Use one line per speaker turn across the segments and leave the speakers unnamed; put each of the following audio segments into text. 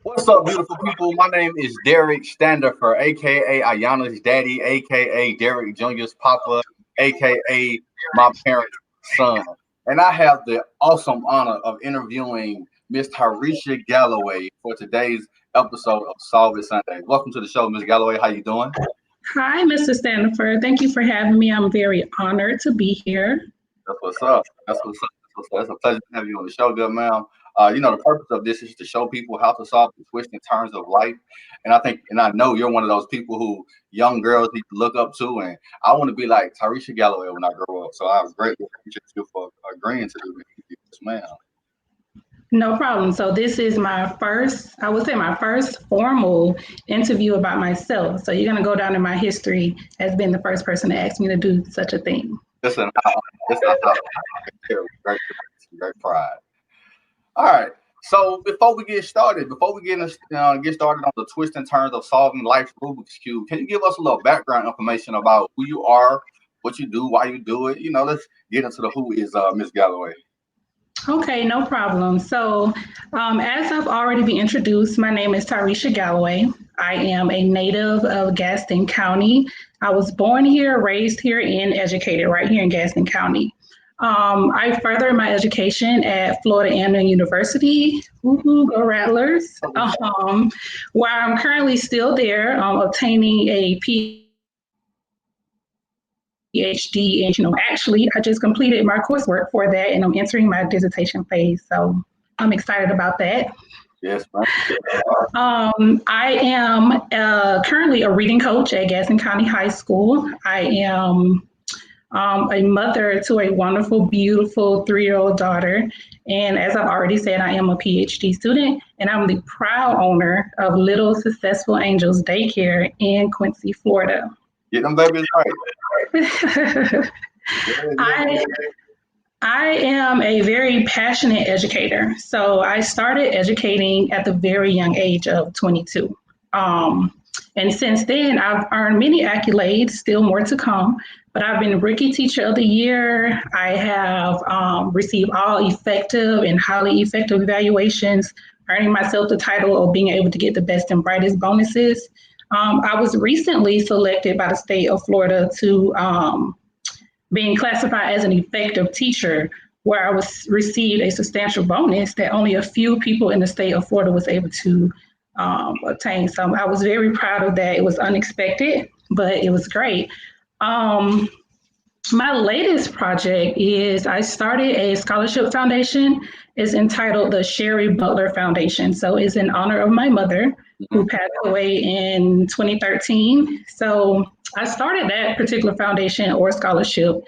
What's up, beautiful people? My name is Derek Standifer, aka Ayana's daddy, aka Derek Jr.'s papa, aka my parents' son. And I have the awesome honor of interviewing Miss Tireshia Galloway for today's episode of Solve It Sunday. Welcome to the show, Miss Galloway. How you doing?
Hi, Mr. Standifer. Thank you for having me. I'm very honored to be here.
That's what's up. That's what's up. That's what's up. It's a pleasure to have you on the show, good ma'am. The purpose of this is to show people how to solve the twists and turns of life. And I think, and I know you're one of those people who young girls need to look up to. And I want to be like Tireshia Galloway when I grow up. So I was grateful you for agreeing to do this, ma'am.
No problem. So this is my first, I would say my first formal interview about myself. So you're going to go down in my history as being the first person to ask me to do such a thing.
Listen, listen, great, great pride. All right. So before we get started, get started on the twists and turns of solving life's Rubik's Cube, can you give us a little background information about who you are, what you do, why you do it? Let's get into the who is Miss Galloway.
Okay, no problem. So, as I've already been introduced, my name is Tireshia Galloway. I am a native of Gaston County. I was born here, raised here, and educated right here in Gaston County. I furthered my education at Florida A&M University, woo-hoo, go Rattlers, where I'm currently still there, obtaining a PhD. And, actually, I just completed my coursework for that, and I'm entering my dissertation phase. So I'm excited about that.
Yes, ma'am.
I am currently a reading coach at Gaston County High School. I am a mother to a wonderful, beautiful 3-year-old daughter. And as I've already said, I am a PhD student, and I'm the proud owner of Little Successful Angels Daycare in Quincy, Florida.
Get them babies right.
I am a very passionate educator. So I started educating at the very young age of 22. And since then, I've earned many accolades, still more to come. But I've been Rookie Teacher of the Year. I have received all effective and highly effective evaluations, earning myself the title of being able to get the best and brightest bonuses. I was recently selected by the state of Florida to being classified as an effective teacher, where I was received a substantial bonus that only a few people in the state of Florida was able to obtain. So I was very proud of that. It was unexpected, but it was great. My latest project is I started a scholarship foundation. It's entitled the Sherry Butler Foundation. So it's in honor of my mother, who passed away in 2013. So I started that particular foundation or scholarship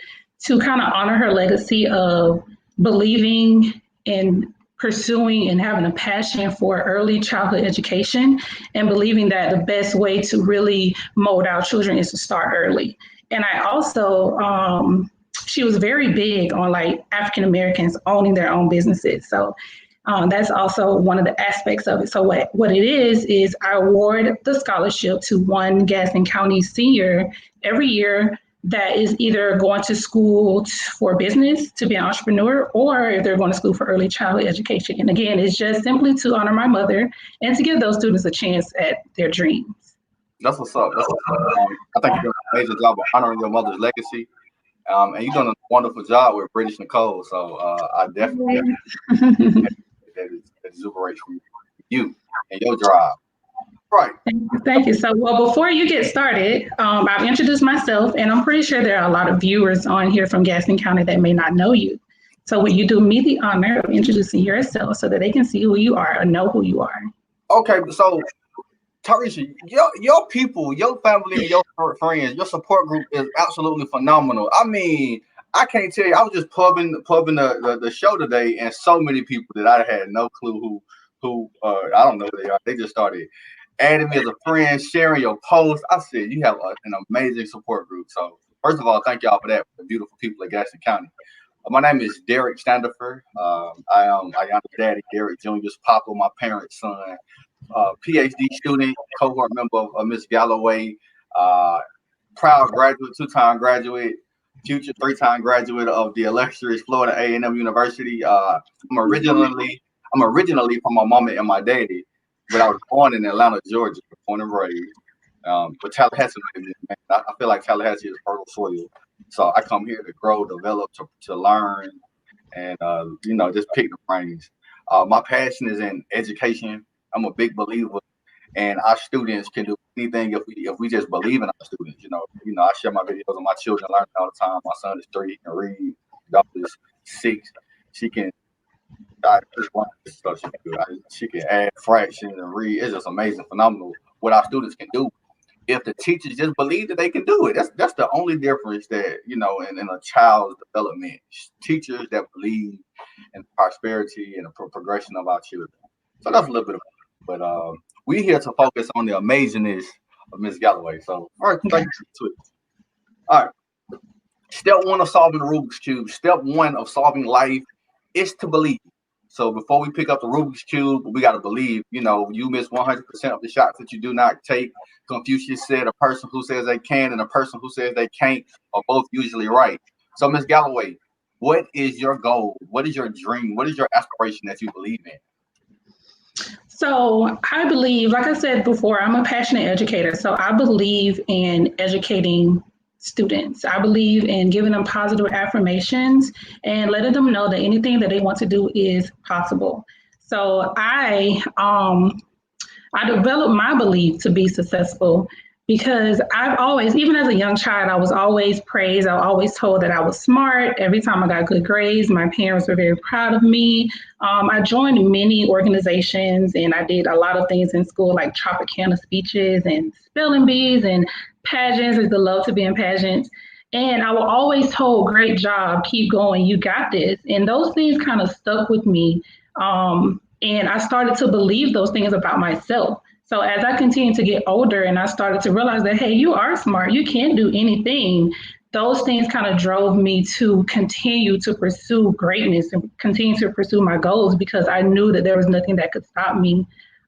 to kind of honor her legacy of believing in pursuing and having a passion for early childhood education and believing that the best way to really mold our children is to start early. And I also, she was very big on like African Americans owning their own businesses. So that's also one of the aspects of it. So what it is I award the scholarship to one Gaston County senior every year that is either going to school for business to be an entrepreneur, or if they're going to school for early childhood education. And again, it's just simply to honor my mother and to give those students a chance at their dreams.
That's what's up. That's what's up. I think you're doing an amazing job of honoring your mother's legacy. And you're doing a wonderful job with British Nicole. So I definitely that is exuberate from you and your drive. Right.
Thank you. So, well, before you get started, I've introduced myself, and I'm pretty sure there are a lot of viewers on here from Gaston County that may not know you. So, will you do me the honor of introducing yourself so that they can see who you are or know who you are?
Okay. So, Tireshia, your people, your family, and your friends, your support group is absolutely phenomenal. I mean, I can't tell you. I was just pubbing the show today, and so many people that I had no clue who I don't know who they are. They just started adding me as a friend, sharing your posts. I said you have an amazing support group. So first of all, thank y'all for that, for the beautiful people of Gaston County. My name is Derek Standifer. I am daddy, Derek Jr.'s papa, my parents' son. PhD student, cohort member of Miss Galloway, proud graduate, 2-time graduate, future 3-time graduate of the illustrious Florida A&M University. I'm originally from my mama and my daddy, but I was born in Atlanta, Georgia, born and raised. But Tallahassee, man, I feel like Tallahassee is fertile soil. So I come here to grow, develop, to learn, and just pick the brains. My passion is in education. I'm a big believer, and our students can do anything if we just believe in our students. I share my videos of my children learning all the time. My son is 3, he can read. Daughter is 6, she can. She can add fractions and read. It's just amazing, phenomenal what our students can do if the teachers just believe that they can do it. That's the only difference that in a child's development. Teachers that believe in prosperity and the progression of our children. So that's a little bit of it. But we're here to focus on the amazingness of Miss Galloway. So first, thank you to it. All right. Step 1 of solving the Rubik's Cube. Step 1 of solving life is to believe. So before we pick up the Rubik's Cube, we got to believe. You miss 100% of the shots that you do not take. Confucius said a person who says they can and a person who says they can't are both usually right. So, Ms. Galloway, what is your goal? What is your dream? What is your aspiration that you believe in?
So I believe, like I said before, I'm a passionate educator. So I believe in educating students. I believe in giving them positive affirmations and letting them know that anything that they want to do is possible. So I developed my belief to be successful because I've always, even as a young child, I was always praised. I was always told that I was smart. Every time I got good grades, my parents were very proud of me. I joined many organizations and I did a lot of things in school, like Tropicana speeches and spelling bees and pageants. Is the love to be in pageants. And I was always told, great job, keep going, you got this. And those things kind of stuck with me. And I started to believe those things about myself. So as I continued to get older and I started to realize that, hey, you are smart, you can do anything, those things kind of drove me to continue to pursue greatness and continue to pursue my goals because I knew that there was nothing that could stop me.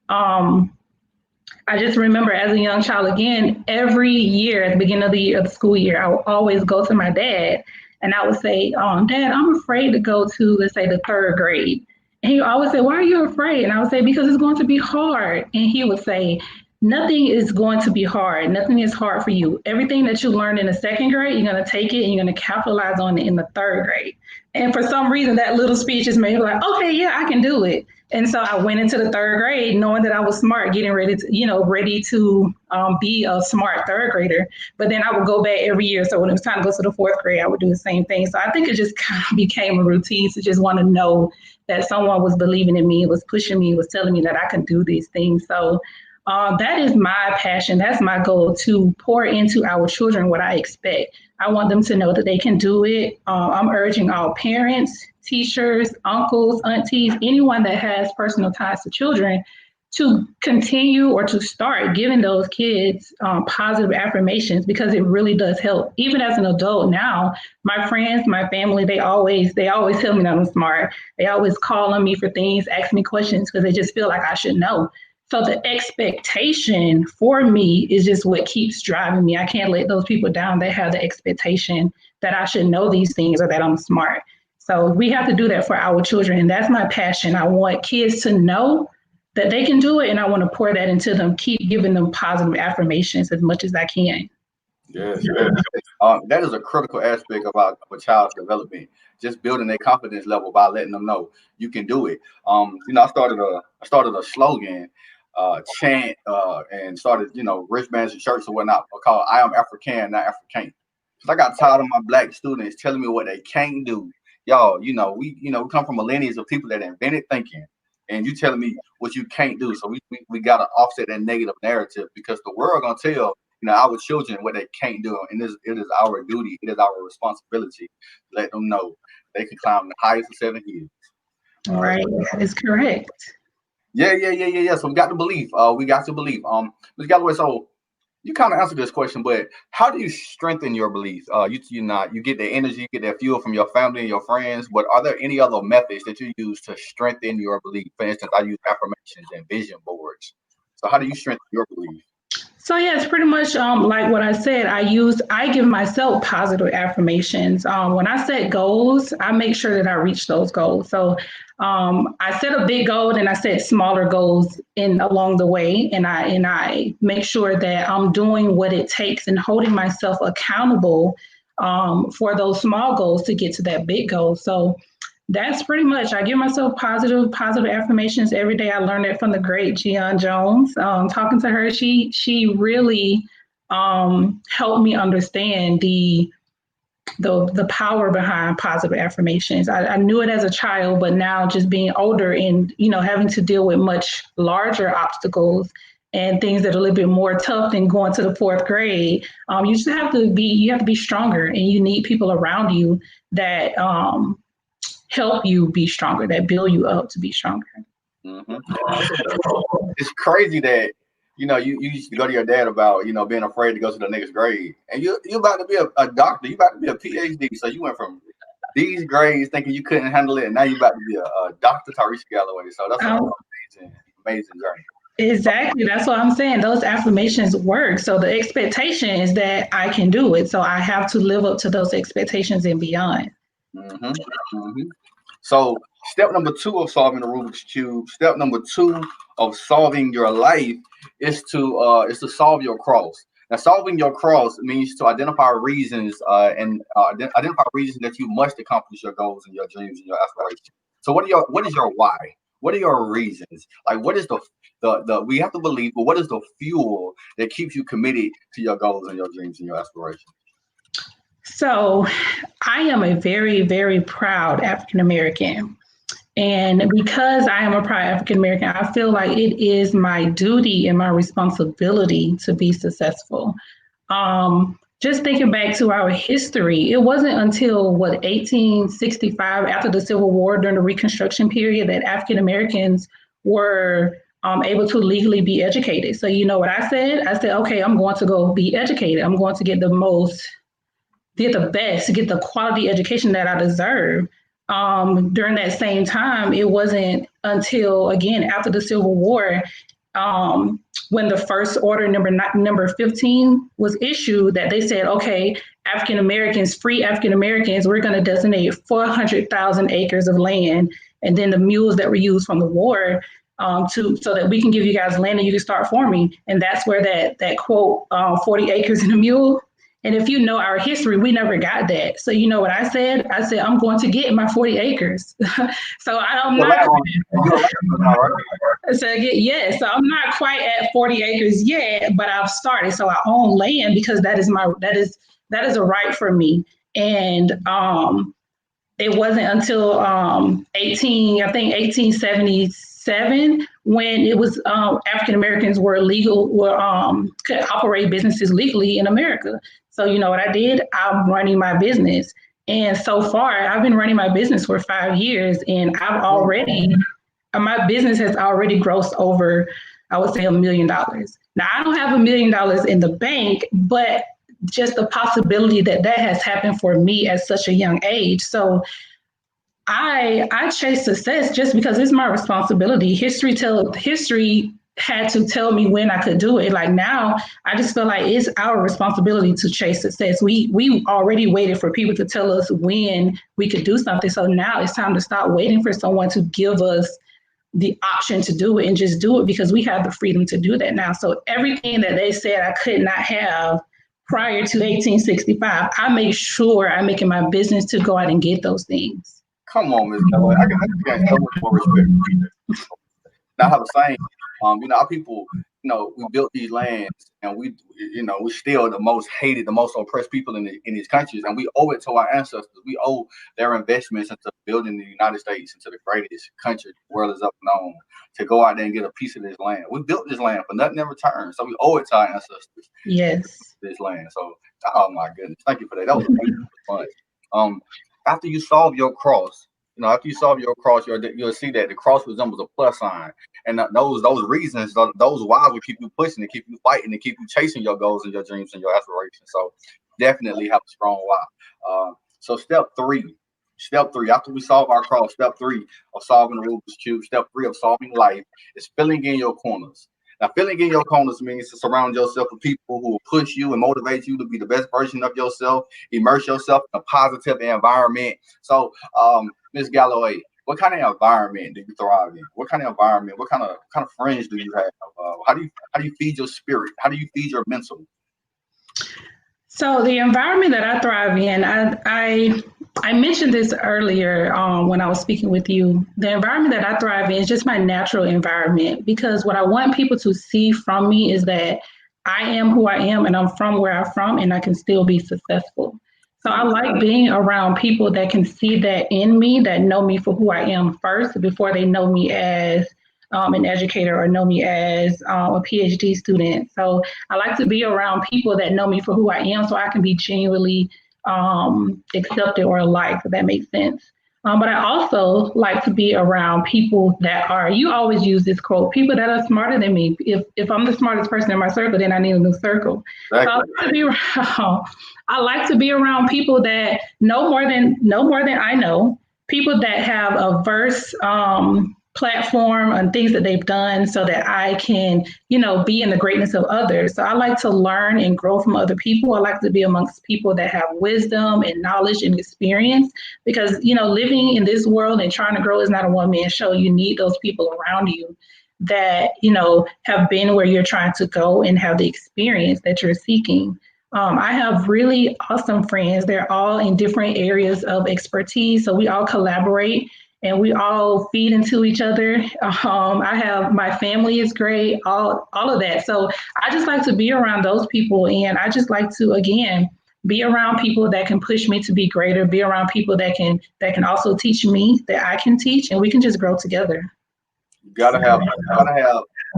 I just remember as a young child, again, every year at the beginning of the year, of the school year, I would always go to my dad and I would say, Dad, I'm afraid to go to, let's say, the 3rd grade. And he always say, why are you afraid? And I would say, because it's going to be hard. And he would say, nothing is going to be hard. Nothing is hard for you. Everything that you learned in the 2nd grade, you're going to take it and you're going to capitalize on it in the 3rd grade. And for some reason, that little speech just made me like, okay, yeah, I can do it. And so I went into the 3rd grade knowing that I was smart, getting ready to be a smart 3rd grader. But then I would go back every year. So when it was time to go to the 4th grade, I would do the same thing. So I think it just kind of became a routine to just want to know that someone was believing in me, was pushing me, was telling me that I can do these things. So that is my passion. That's my goal, to pour into our children what I expect. I want them to know that they can do it. I'm urging all parents, teachers, uncles, aunties, anyone that has personal ties to children to continue or to start giving those kids positive affirmations because it really does help. Even as an adult now, my friends, my family, they always tell me that I'm smart. They always call on me for things, ask me questions because they just feel like I should know. So the expectation for me is just what keeps driving me. I can't let those people down that have the expectation that I should know these things or that I'm smart. So we have to do that for our children. And that's my passion. I want kids to know that they can do it. And I want to pour that into them, keep giving them positive affirmations as much as I can.
Yes. That is a critical aspect about a child's development. Just building their confidence level by letting them know you can do it. I started a slogan, chant, and started, wristbands and shirts and whatnot called "I am African, not African." Because I got tired of my black students telling me what they can't do. Y'all, we come from millennials of people that invented thinking, and you telling me what you can't do. So we gotta offset that negative narrative because the world gonna tell our children what they can't do, and it is our duty, it is our responsibility to let them know they can climb the highest of 7 hills.
Right, that is correct.
Yeah. So we got to believe. Ms. Galloway, so you kind of answered this question, but how do you strengthen your beliefs? You get the energy, you get that fuel from your family and your friends, but are there any other methods that you use to strengthen your belief? For instance, I use affirmations and vision boards. So how do you strengthen your belief?
So yeah, it's pretty much like what I said. I give myself positive affirmations. When I set goals, I make sure that I reach those goals. So I set a big goal and I set smaller goals in along the way, and I make sure that I'm doing what it takes and holding myself accountable for those small goals to get to that big goal. So that's pretty much. I give myself positive affirmations every day. I learned it from the great Gian Jones. Talking to her, she really helped me understand the power behind positive affirmations. I knew it as a child, but now just being older and having to deal with much larger obstacles and things that are a little bit more tough than going to the fourth grade. You have to be stronger, and you need people around you that help you be stronger, that build you up to be stronger.
Mm-hmm. It's crazy that you used to go to your dad about being afraid to go to the next grade, and you about to be a doctor, you about to be a PhD, so you went from these grades thinking you couldn't handle it, and now you about to be a Dr. Tireshia Galloway. So that's an amazing journey.
Exactly. That's what I'm saying. Those affirmations work. So the expectation is that I can do it. So I have to live up to those expectations and beyond.
Mm-hmm. Mm-hmm. So step number 2 of solving the Rubik's Cube, step number 2 of solving your life is to solve your cross. Now, solving your cross means to identify reasons identify reasons that you must accomplish your goals and your dreams and your aspirations. So, what is your why? What are your reasons? Like, what is the we have to believe, but what is the fuel that keeps you committed to your goals and your dreams and your aspirations?
So I am a very, very proud African American. And because I am a proud African American, I feel like it is my duty and my responsibility to be successful. Just thinking back to our history, it wasn't until 1865, after the Civil War, during the Reconstruction period, that African Americans were able to legally be educated. So you know what I said? I said, okay, I'm going to go be educated. I'm going to get the best, get the quality education that I deserve. During that same time, it wasn't until, again, after the Civil War, when the first order number 15 was issued, that they said, okay, free African Americans, we're going to designate 400,000 acres of land, and then the mules that were used from the war so that we can give you guys land and you can start farming. And that's where that quote, 40 acres and a mule. And if you know our history, we never got that. So you know what I said? I said, I'm going to get my 40 acres. So I'm not. So yeah, so I'm not quite at 40 acres yet, but I've started. So I own land because that is a right for me. And it wasn't until 1877 when it was African Americans could operate businesses legally in America. So you know what I did? I'm running my business. And so far, I've been running my business for 5 years, and my business has already grossed over, I would say, $1 million. Now, I don't have $1 million in the bank, but just the possibility that has happened for me at such a young age. So I chase success just because it's my responsibility. History had to tell me when I could do it. Like now, I just feel like it's our responsibility to chase success. We already waited for people to tell us when we could do something. So now it's time to stop waiting for someone to give us the option to do it and just do it, because we have the freedom to do that now. So everything that they said I could not have prior to 1865, I make sure I'm making my business to go out and get those things.
Come on, Ms. Galloway. I got so much more respect for you. Now, I have a saying, our people, we built these lands, and we're still the most hated, the most oppressed people in these countries, and we owe it to our ancestors. We owe their investments into building the United States into the greatest country the world has ever known, to go out there and get a piece of this land. We built this land for nothing in return, so we owe it to our ancestors.
Yes.
This land. So, oh my goodness, thank you for that. That was a beautiful response. After you solve your cross, you'll see that the cross resembles a plus sign, and those reasons, those why will keep you pushing, to keep you fighting, to keep you chasing your goals and your dreams and your aspirations. So definitely have a strong why. So step three, after we solve our cross, step 3 of solving the Rubik's Cube, step 3 of solving life is filling in your corners. Now, feeling in your corners means to surround yourself with people who will push you and motivate you to be the best version of yourself, immerse yourself in a positive environment. So, Ms. Galloway, what kind of environment do you thrive in? What kind of environment? What kind of friends do you have? How do you feed your spirit? How do you feed your mental?
So the environment that I thrive in, I mentioned this earlier when I was speaking with you. The environment that I thrive in is just my natural environment because what I want people to see from me is that I am who I am and I'm from where I'm from and I can still be successful. So I like being around people that can see that in me, that know me for who I am first before they know me as an educator or know me as a PhD student. So I like to be around people that know me for who I am so I can be genuinely accepted or liked, if that makes sense. But I also like to be around people that are, you always use this quote, people that are smarter than me. If I'm the smartest person in my circle, then I need a new circle. So I like to be around people that know more than I know, people that have a verse platform and things that they've done so that I can, be in the greatness of others. So I like to learn and grow from other people. I like to be amongst people that have wisdom and knowledge and experience because, living in this world and trying to grow is not a one-man show. You need those people around you that, have been where you're trying to go and have the experience that you're seeking. I have really awesome friends. They're all in different areas of expertise. So we all collaborate and we all feed into each other. I have my family is great, all of that. So I just like to be around those people, and I just like to again be around people that can push me to be greater. Be around people that can also teach me that I can teach, and we can just grow together.
You gotta have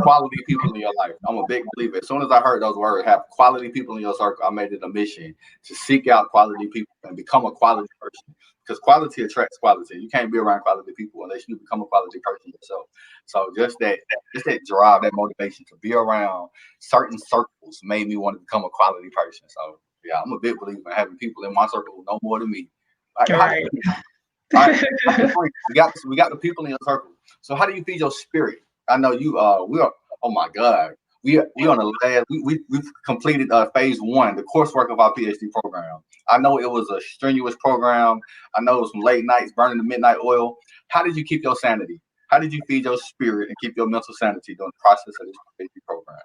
quality people in your life. I'm a big believer. As soon as I heard those words, have quality people in your circle, I made it a mission to seek out quality people and become a quality person. Because quality attracts quality. You can't be around quality people unless you become a quality person yourself. So just that drive, that motivation to be around certain circles made me want to become a quality person. So yeah, I'm a big believer in having people in my circle who know more than me.
All right.
All right, we got the people in your circle. So how do you feed your spirit? I know you. We are. Oh my God. We on the last. We've completed phase one, the coursework of our PhD program. I know it was a strenuous program. I know it was some late nights burning the midnight oil. How did you keep your sanity? How did you feed your spirit and keep your mental sanity during the process of this PhD program?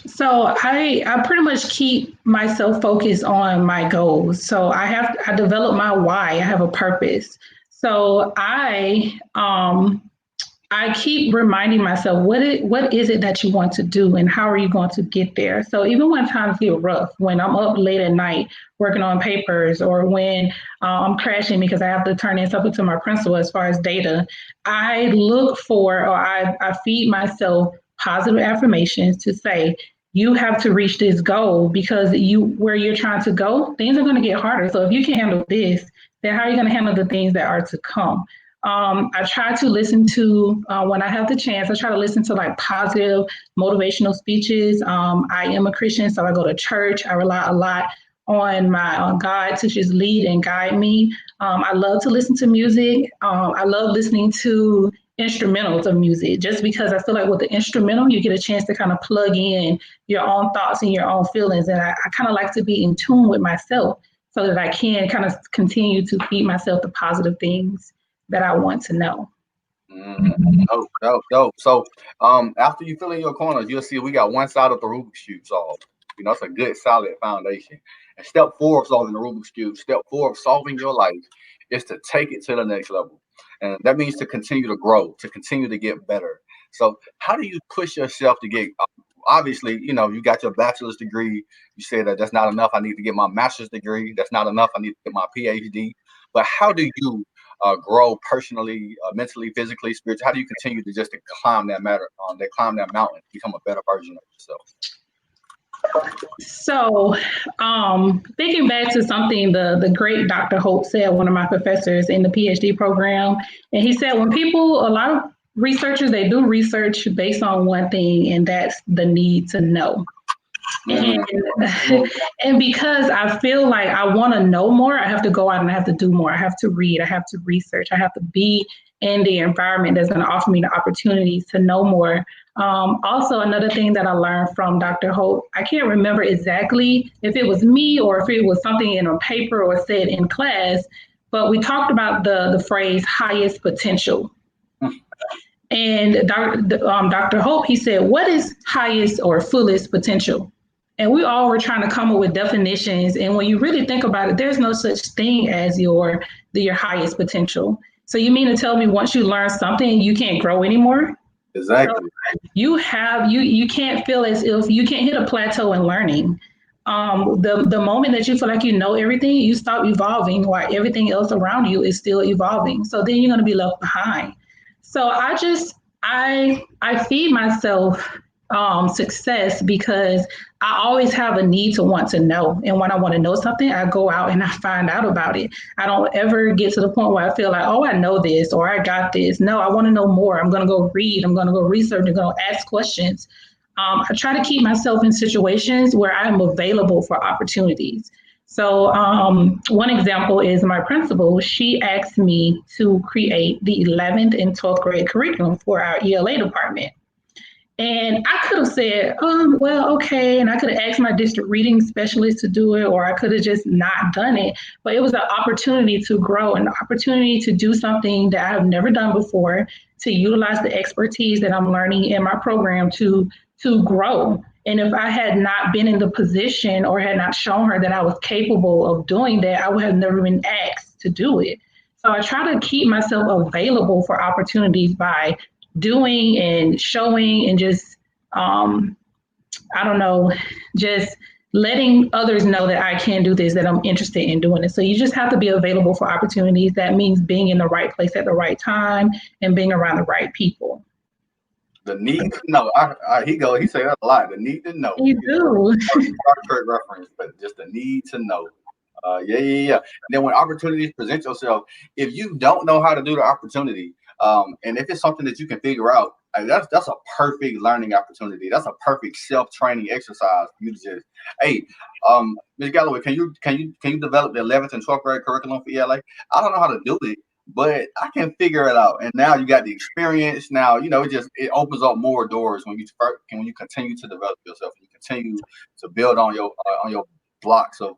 So I pretty much keep myself focused on my goals. So I develop my why. I have a purpose. So I keep reminding myself what is it that you want to do and how are you going to get there. So even when times get rough, when I'm up late at night working on papers, or when I'm crashing because I have to turn in something to my principal as far as data, I look for or I feed myself positive affirmations to say, you have to reach this goal because where you're trying to go, things are going to get harder. So if you can handle this, then how are you going to handle the things that are to come? I try to listen to, when I have the chance, I try to listen to like positive motivational speeches. I am a Christian, so I go to church. I rely a lot on God to just lead and guide me. I love to listen to music. I love listening to instrumentals of music just because I feel like with the instrumental, you get a chance to kind of plug in your own thoughts and your own feelings. And I kind of like to be in tune with myself so that I can kind of continue to feed myself the positive things that I want to know.
Dope. So, after you fill in your corners, you'll see we got one side of the Rubik's Cube solved. It's a good, solid foundation. And step 4 of solving the Rubik's Cube, step 4 of solving your life is to take it to the next level. And that means to continue to grow, to continue to get better. So how do you push yourself to get, obviously, you got your bachelor's degree. You said that that's not enough. I need to get my master's degree. That's not enough. I need to get my PhD. But how do you grow personally, mentally, physically, spiritually? How do you continue to just climb that mountain, become a better version of yourself?
So, thinking back to something the great Dr. Hope said, one of my professors in the PhD program, and he said, a lot of researchers, they do research based on one thing, and that's the need to know. And, and because I feel like I want to know more, I have to go out and I have to do more. I have to read, I have to research, I have to be in the environment that's going to offer me the opportunities to know more. Also, another thing that I learned from Dr. Hope, I can't remember exactly if it was me or if it was something in a paper or said in class, but we talked about the phrase highest potential. And Dr. Hope, he said, what is highest or fullest potential? And we all were trying to come up with definitions. And when you really think about it, there's no such thing as your highest potential. So you mean to tell me once you learn something, you can't grow anymore?
Exactly.
So you can't feel as if you can't hit a plateau in learning. The moment that you feel like you know everything, you stop evolving while everything else around you is still evolving. So then you're going to be left behind. So I feed myself success because I always have a need to want to know. And when I want to know something, I go out and I find out about it. I don't ever get to the point where I feel like, oh, I know this or I got this. No, I want to know more. I'm going to go read. I'm going to go research. I'm going to ask questions. I try to keep myself in situations where I'm available for opportunities. So one example is my principal. She asked me to create the 11th and 12th grade curriculum for our ELA department. And I could have said, well, okay. And I could have asked my district reading specialist to do it, or I could have just not done it. But it was an opportunity to grow, an opportunity to do something that I have never done before, to utilize the expertise that I'm learning in my program to grow. And if I had not been in the position or had not shown her that I was capable of doing that, I would have never been asked to do it. So I try to keep myself available for opportunities by doing and showing and just, I don't know, just letting others know that I can do this, that I'm interested in doing it. So you just have to be available for opportunities. That means being in the right place at the right time and being around the right people.
The need to know. He say that a lot. The need to know.
You do.
Star Trek reference, but just the need to know. Yeah. And then when opportunities present yourself, if you don't know how to do the opportunity, and if it's something that you can figure out, that's a perfect learning opportunity. That's a perfect self-training exercise for you to just, hey, Ms. Galloway, can you develop the 11th and 12th grade curriculum for ELA? I don't know how to do it, but I can figure it out. And now you got the experience. Now it opens up more doors when you continue to develop yourself. And you continue to build on your blocks of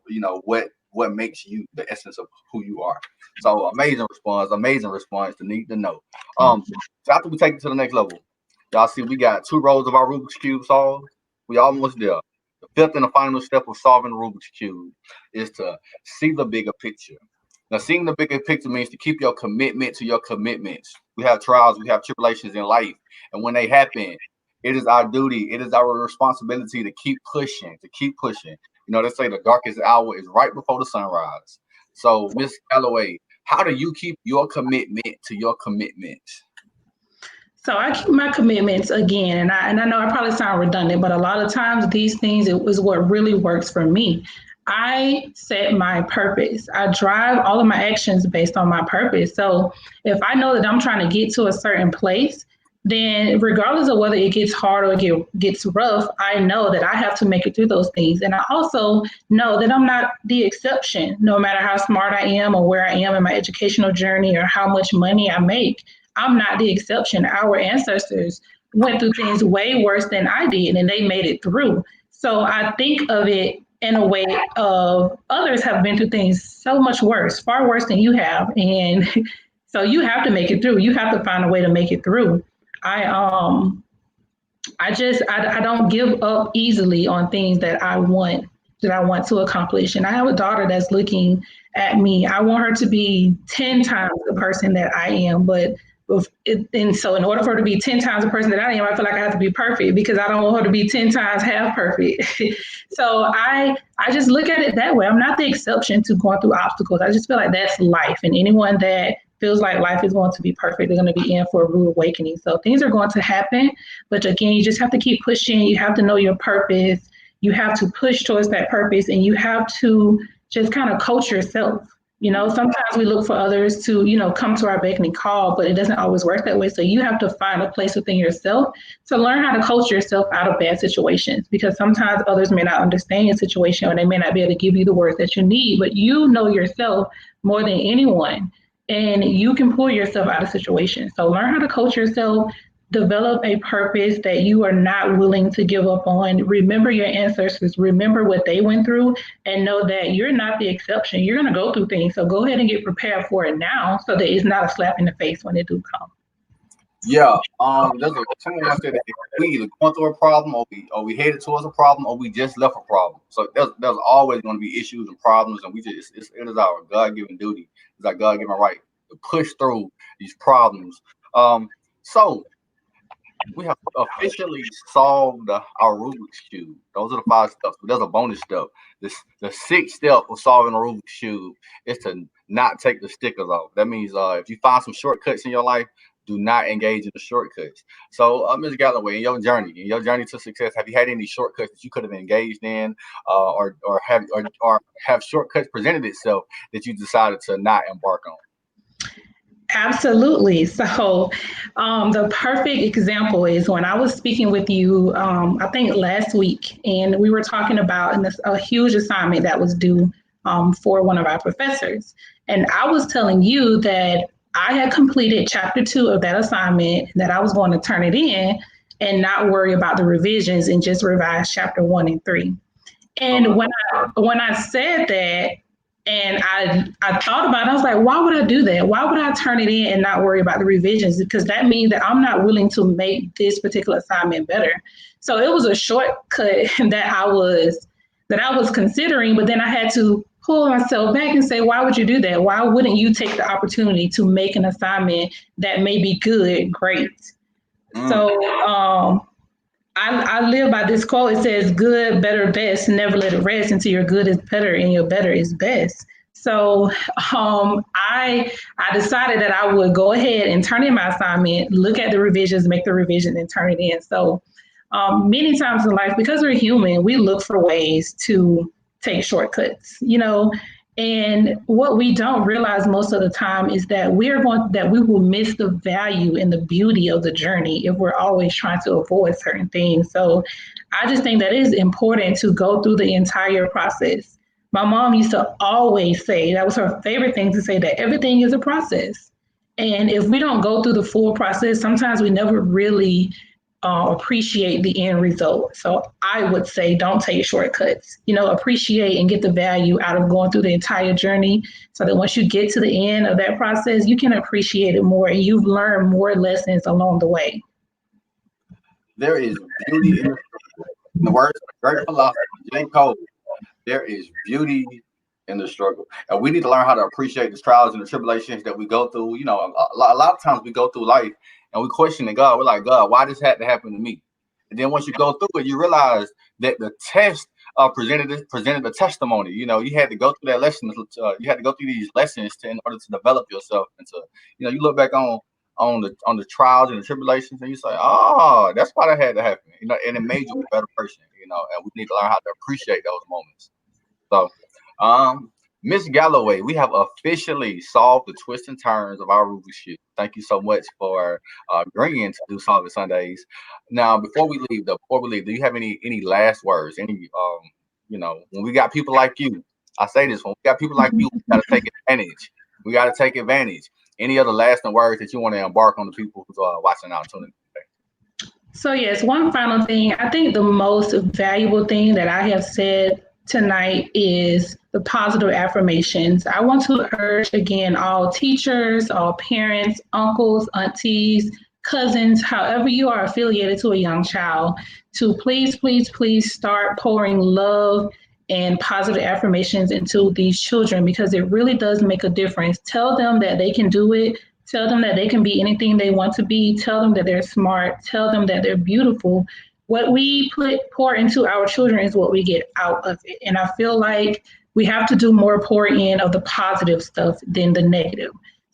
what makes you the essence of who you are. So amazing response. The need to know. So after we take it to the next level, y'all see we got 2 rows of our Rubik's Cube solved. We almost there. The 5th and the final step of solving the Rubik's Cube is to see the bigger picture. Now, seeing the bigger picture means to keep your commitment to your commitments. We have trials, we have tribulations in life. And when they happen, it is our duty, it is our responsibility to keep pushing. They say the darkest hour is right before the sunrise. So, Ms. Galloway, how do you keep your commitment to your commitments?
So I keep my commitments again, and I know I probably sound redundant, but a lot of times these things is what really works for me. I set my purpose. I drive all of my actions based on my purpose. So if I know that I'm trying to get to a certain place, then regardless of whether it gets hard or it gets rough, I know that I have to make it through those things. And I also know that I'm not the exception, no matter how smart I am or where I am in my educational journey or how much money I make. I'm not the exception. Our ancestors went through things way worse than I did, and they made it through. So I think of it in a way of others have been through things so much worse, far worse than you have. And so you have to make it through. You have to find a way to make it through. I don't give up easily on things that I want to accomplish. And I have a daughter that's looking at me. I want her to be 10 times the person that I am, and so in order for her to be 10 times the person that I am, I feel like I have to be perfect because I don't want her to be 10 times half perfect. So I just look at it that way. I'm not the exception to going through obstacles. I just feel like that's life. And anyone that feels like life is going to be perfect, they're going to be in for a rude awakening. So things are going to happen. But again, you just have to keep pushing. You have to know your purpose. You have to push towards that purpose. And you have to just kind of coach yourself. Sometimes we look for others to, come to our beck and call, but it doesn't always work that way. So you have to find a place within yourself to learn how to coach yourself out of bad situations, because sometimes others may not understand your situation, or they may not be able to give you the words that you need, but you know yourself more than anyone, and you can pull yourself out of situations. So learn how to coach yourself. Develop a purpose that you are not willing to give up on. Remember your ancestors, remember what they went through, and know that you're not the exception. You're going to go through things. So go ahead and get prepared for it now, so that it's not a slap in the face when it do come.
Yeah. Someone once said that we either going through a problem, or we headed towards a problem, or we just left a problem. So there's always going to be issues and problems, and it is our God-given duty, it's our God-given right to push through these problems. So we have officially solved our Rubik's Cube. Those are the 5 steps, but there's a bonus step. The 6th step of solving a Rubik's Cube is to not take the stickers off. That means if you find some shortcuts in your life, do not engage in the shortcuts. So, Ms. Galloway, in your journey to success, have you had any shortcuts that you could have engaged in, or have shortcuts presented itself that you decided to not embark on?
Absolutely. So, the perfect example is when I was speaking with you, I think last week, and we were talking about a huge assignment that was due for one of our professors. And I was telling you that I had completed chapter 2 of that assignment, that I was going to turn it in and not worry about the revisions and just revise chapter 1 and 3. And when I said that, and I thought about it, I was like, why would I do that? Why would I turn it in and not worry about the revisions? Because that means that I'm not willing to make this particular assignment better. So it was a shortcut that I was considering, but then I had to pull myself back and say, why would you do that? Why wouldn't you take the opportunity to make an assignment that may be good, great? So I live by this quote. It says, good, better, best, never let it rest until your good is better and your better is best. So I decided that I would go ahead and turn in my assignment, look at the revisions, make the revision, and turn it in. So many times in life, because we're human, we look for ways to take shortcuts, and what we don't realize most of the time is that we will miss the value and the beauty of the journey if we're always trying to avoid certain things. So I just think that it is important to go through the entire process. My mom used to always say, that was her favorite thing to say, that everything is a process. And if we don't go through the full process, sometimes we never really appreciate the end result. So I would say don't take shortcuts, appreciate and get the value out of going through the entire journey, so that once you get to the end of that process, you can appreciate it more and you've learned more lessons along the way.
There is beauty in the words of the great philosopher, J. Cole. There is beauty in the struggle. And we need to learn how to appreciate the trials and the tribulations that we go through. A lot of times we go through life and we question God. We're like, God, why this had to happen to me? And then once you go through it, you realize that the test presented a testimony. You had to go through that lesson. You had to go through these lessons in order to develop yourself. And to, you look back on the trials and the tribulations, and you say, oh, that's why that had to happen. And it made you a better person. And we need to learn how to appreciate those moments. So, Miss Galloway, we have officially solved the twists and turns of our Rubik's Cube. Thank you so much for agreeing to do Solve It Sundays. Now, before we leave, do you have any last words? When we got people like you, I say this, when we got people like you, we got to take advantage. We got to take advantage. Any other lasting words that you want to embark on the people who are watching out and tuning in today?
So yes, one final thing. I think the most valuable thing that I have said tonight is the positive affirmations. I want to urge again all teachers, all parents, uncles, aunties, cousins, however you are affiliated to a young child, to please, please, please start pouring love and positive affirmations into these children, because it really does make a difference. Tell them that they can do it. Tell them that they can be anything they want to be. Tell them that they're smart. Tell them that they're beautiful. What we pour into our children is what we get out of it. And I feel like we have to do more pouring in of the positive stuff than the negative.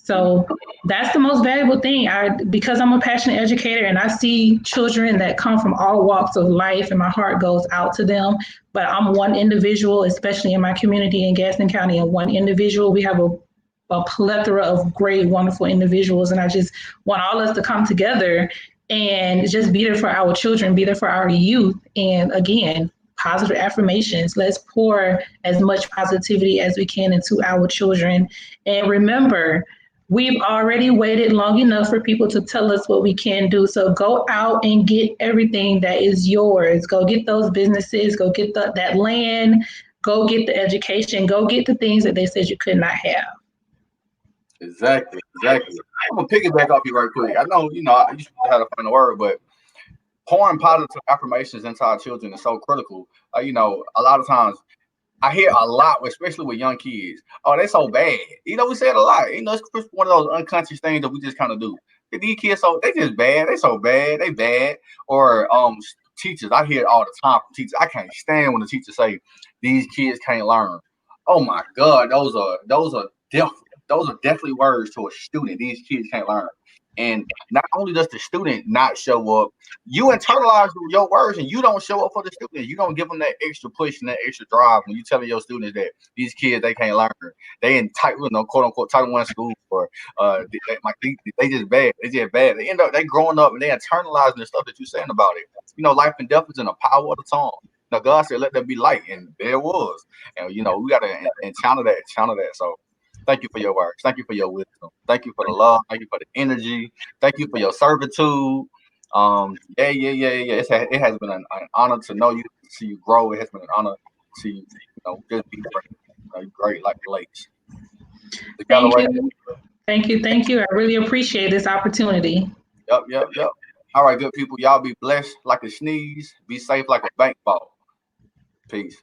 So that's the most valuable thing. Because I'm a passionate educator and I see children that come from all walks of life, and my heart goes out to them. But I'm one individual, especially in my community in Gaston County, and one individual. We have a plethora of great, wonderful individuals, and I just want all of us to come together and just be there for our children, be there for our youth. And again, positive affirmations. Let's pour as much positivity as we can into our children. And remember, we've already waited long enough for people to tell us what we can do. So go out and get everything that is yours. Go get those businesses, go get that land, go get the education, go get the things that they said you could not have.
Exactly. I'm gonna piggyback off you right quick. I know, you should have a final word, but pouring positive affirmations into our children is so critical. A lot of times I hear a lot, especially with young kids. Oh, they so bad. We say it a lot. It's one of those unconscious things that we just kind of do. These kids, they just bad. They so bad. They bad. Or teachers, I hear it all the time from teachers. I can't stand when the teachers say these kids can't learn. Oh my God, those are definitely words to a student. These kids can't learn. And not only does the student not show up, you internalize your words and you don't show up for the student. You don't give them that extra push and that extra drive when you telling your students that these kids, they can't learn. They in quote unquote Title I school, or they just bad. They just bad. They end up growing up and they internalizing the stuff that you're saying about it. Life and death is in the power of the tongue. Now God said, "Let there be light," and there was. And we gotta encounter that. So thank you for your words. Thank you for your wisdom. Thank you for the love. Thank you for the energy. Thank you for your servitude. It has been an honor to know you, to see you grow. It has been an honor to see you, just be great like the lakes. The Galloway.
Thank you. I really appreciate this opportunity.
Yep. All right, good people. Y'all be blessed like a sneeze. Be safe like a bank ball. Peace.